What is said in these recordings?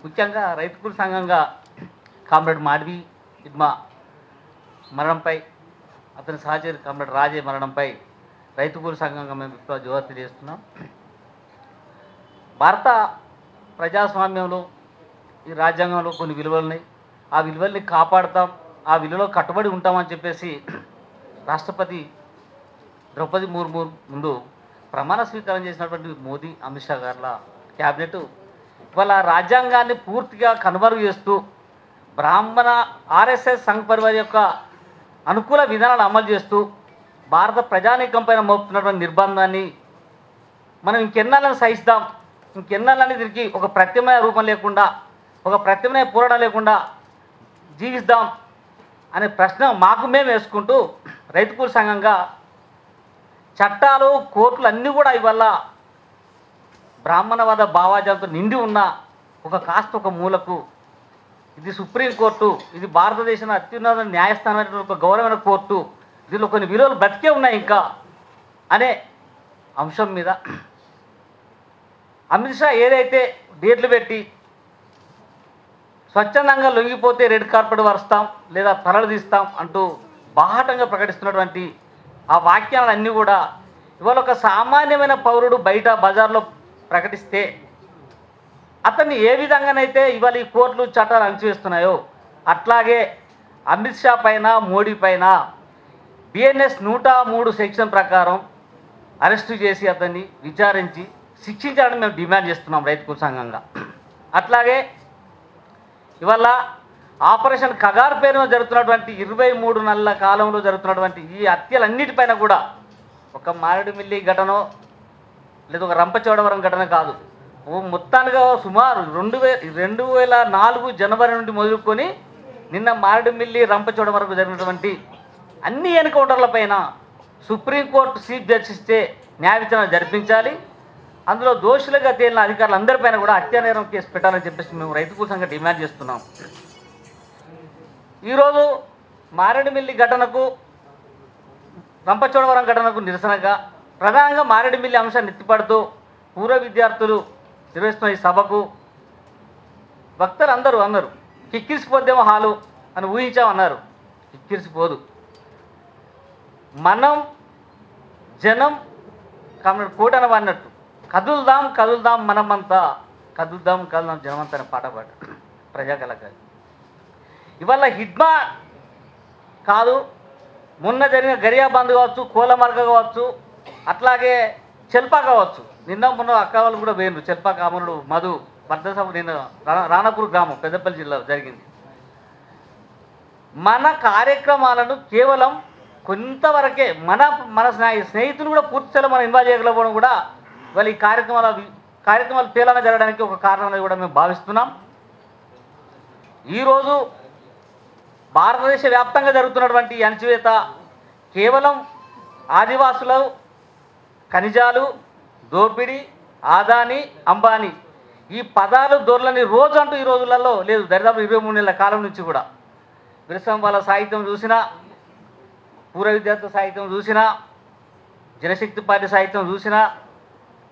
ముఖ్యంగా రైతు కూలి సంఘంగా కామ్రేడ్ మాధవి ఇడ్మా మరణంపై అతని సహచరి కామ్రేడ్ రాజే మరణంపై రైతు కూలి సంఘంగా మేము విప్లవ జ్యోతి చేస్తున్నాం. భారత ప్రజాస్వామ్యంలో ఈ రాజ్యాంగంలో కొన్ని విలువలు ఉన్నాయి. ఆ విలువల్ని కాపాడుతాం, ఆ విలువలో కట్టుబడి ఉంటామని చెప్పేసి రాష్ట్రపతి ద్రౌపది ముర్ము ముందు ప్రమాణ స్వీకారం చేసినటువంటి మోదీ, అమిత్ షా గారుల క్యాబినెట్ ఇవాళ రాజ్యాంగాన్ని పూర్తిగా కనుమరుగు చేస్తూ బ్రాహ్మణ ఆర్ఎస్ఎస్ సంఘ్ పరివార్ యొక్క అనుకూల విధానాలు అమలు చేస్తూ భారత ప్రజానీకం పైన మోపుతున్నటువంటి నిర్బంధాన్ని మనం ఇంకెన్నాళ్ళని సహిస్తాం, ఇంకెన్నాళ్ళని దీనికి ఒక ప్రత్యామ్నాయ రూపం లేకుండా, ఒక ప్రత్యామ్నాయ పోరాటం లేకుండా జీవిస్తాం అనే ప్రశ్న మాకు మేము వేసుకుంటూ రైతు కూలి సంఘంగా చట్టాలు, కోర్టులు అన్నీ కూడా ఇవల్ల బ్రాహ్మణవాద భావాజాలతో నిండి ఉన్న ఒక మూలకు ఇది సుప్రీంకోర్టు, ఇది భారతదేశంలో అత్యున్నత న్యాయస్థానమైన ఒక గౌరవమైన కోర్టు, దీనిలో కొన్ని విలువలు బ్రతికే ఉన్నాయి ఇంకా అనే అంశం మీద అమిత్ షా ఏదైతే డేట్లు పెట్టి స్వచ్ఛందంగా లొంగిపోతే రెడ్ కార్పెట్ వరుస్తాం లేదా తలలు తీస్తాం అంటూ బాహాటంగా ప్రకటిస్తున్నటువంటి ఆ వాక్యాలన్నీ కూడా ఇవాళ ఒక సామాన్యమైన పౌరుడు బయట బజార్లో ప్రకటిస్తే అతన్ని ఏ విధంగానైతే ఇవాళ ఈ కోర్టులు చట్టాలు అణచివేస్తున్నాయో అట్లాగే అమిత్ షా పైన, మోడీ పైన బిఎన్ఎస్ 103 సెక్షన్ ప్రకారం అరెస్టు చేసి అతన్ని విచారించి శిక్షించాలని మేము డిమాండ్ చేస్తున్నాం రైతు కూలి సంఘంగా. అట్లాగే ఇవాళ ఆపరేషన్ కగార్ పేరున జరుగుతున్నటువంటి 23 నెలల కాలంలో జరుగుతున్నటువంటి ఈ హత్యలన్నిటిపైన కూడా ఒక మారేడుమిల్లి ఘటన లేదా ఒక రంపచోడవరం ఘటన కాదు, మొత్తానికి సుమారు 2004 జనవరి నుండి మొదలుకొని నిన్న మారేడుమిల్లి రంపచోడవరం వరకు జరిగినటువంటి అన్ని ఎన్కౌంటర్లపైన సుప్రీంకోర్టు చీఫ్ జస్టిస్చే న్యాయ విచారణ జరిపించాలి. అందులో దోషులుగా తేలిన అధికారులందరిపైన కూడా హత్యానేరం కేసు పెట్టాలని చెప్పేసి మేము రైతు కూలి సంఘంగా డిమాండ్ చేస్తున్నాం. ఈరోజు మారేడుమిల్లి ఘటనకు, రంపచోడవరం ఘటనకు నిరసనగా ప్రధానంగా మారేడుమిల్లి అంశాన్ని ఎత్తిపడుతూ పూర్వ విద్యార్థులు నిర్వహిస్తున్న ఈ సభకు వక్తలు అందరూ అన్నారు కిక్కిరిసిపోద్దేమో హాలు అని ఊహించామన్నారు. కిక్కిరిసిపోదు. మనం జనం కామ్రేడ్ కోటన అన్నట్టు కదులుదాం కదులుదాం మనమంతా, కదులుదాం కదులుదాం జనమంతా అనే పాట ప్రజాకళాకారి. ఇవాళ హిడ్మా కాదు, మొన్న జరిగిన గరియాబంద్ కావచ్చు, కోలమార్గ కావచ్చు, అట్లాగే చెల్పా కావచ్చు. నిన్న మొన్న అక్క వాళ్ళు కూడా పోయినారు. చెల్పా కామనుడు మధు వర్ధసభ నిన్న రాణపూర్ గ్రామం పెద్దపల్లి జిల్లాలో జరిగింది. మన కార్యక్రమాలను కేవలం కొంతవరకే మన స్నేహితులు కూడా పూర్తిస్థాయిలో మనం ఇన్వాల్వ్ చేయగలకపోవడం కూడా వాళ్ళు ఈ కార్యక్రమాలు తేలంగా జరగడానికి ఒక కారణం అనేది కూడా మేము భావిస్తున్నాం. ఈరోజు భారతదేశ వ్యాప్తంగా జరుగుతున్నటువంటి అణచివేత కేవలం ఆదివాసులు, ఖనిజాలు, దోపిడీ, ఆదాని, అంబానీ ఈ పదాలు దొరలని రోజు అంటూ ఈ రోజులలో లేదు. దరిదాపు 23 నెలల కాలం నుంచి కూడా విరసం వాళ్ళ సాహిత్యం చూసినా, పూర్వ విద్యార్థుల సాహిత్యం చూసినా, జనశక్తి పార్టీ సాహిత్యం చూసినా,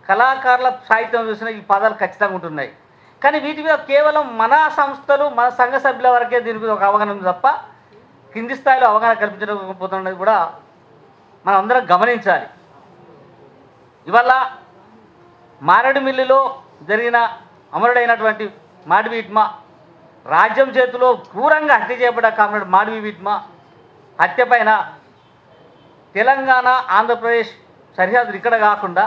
కళాకారుల సాహిత్యం చూసినా ఈ పదాలు ఖచ్చితంగా ఉంటున్నాయి. కానీ వీటి మీద కేవలం మన సంస్థలు, మన సంఘ సభ్యుల వరకే దీని మీద ఒక అవగాహన ఉంది తప్ప కింది స్థాయిలో అవగాహన కల్పించకపోతున్నది కూడా మనం అందరం గమనించాలి. ఇవాళ మారేడుమిల్లిలో జరిగిన అమరుడైనటువంటి మాధవి ఇడ్మా రాజ్యం చేతిలో క్రూరంగా హత్య చేయబడ్డ కామ్రేడ్ మాధవి ఇడ్మా హత్య పైన తెలంగాణ, ఆంధ్రప్రదేశ్ సరిహద్దులు ఇక్కడ కాకుండా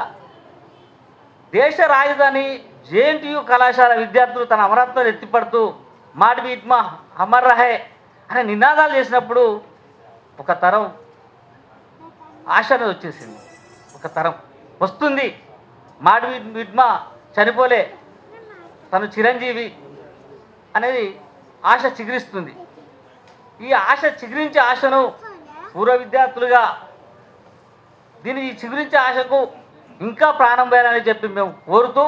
దేశ రాజధాని జేఎన్టీయూ కళాశాల విద్యార్థులు తన అమరత్వాన్ని ఎత్తిపడుతూ మాధవి ఇడ్మా అమర్ రహే అనే నినాదాలు చేసినప్పుడు ఒక తరం ఆశ అనేది వచ్చేసింది. ఒక తరం వస్తుంది, మాధవి ఇడ్మా చనిపోలే, తను చిరంజీవి అనేది ఆశ చిగురిస్తుంది. ఈ ఆశ చిగురించే ఆశను పూర్వ విద్యార్థులుగా ఈ చిగురించే ఆశకు ఇంకా ప్రాణం పోయాలని చెప్పి మేము కోరుతూ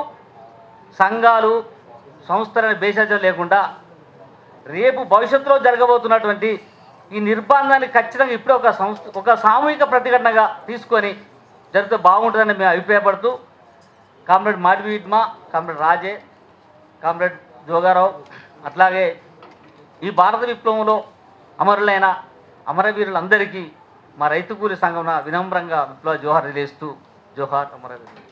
సంఘాలు, సంస్థలను భేషజం లేకుండా రేపు భవిష్యత్తులో జరగబోతున్నటువంటి ఈ నిర్బంధాన్ని ఖచ్చితంగా ఇప్పుడే ఒక సామూహిక ప్రతిఘటనగా తీసుకొని జరిగితే బాగుంటుందని మేము అభిప్రాయపడుతూ కామ్రేడ్ మాధవి ఇడ్మా, కామ్రేడ్ రాజే, కామ్రేడ్ జోగారావు, అట్లాగే ఈ భారత విప్లవంలో అమరులైన అమరవీరులందరికీ మా రైతు కూలి సంఘం వినమ్రంగా విప్లవ జోహార్ తెలియజేస్తూ జోహార్ అమరవీరులు.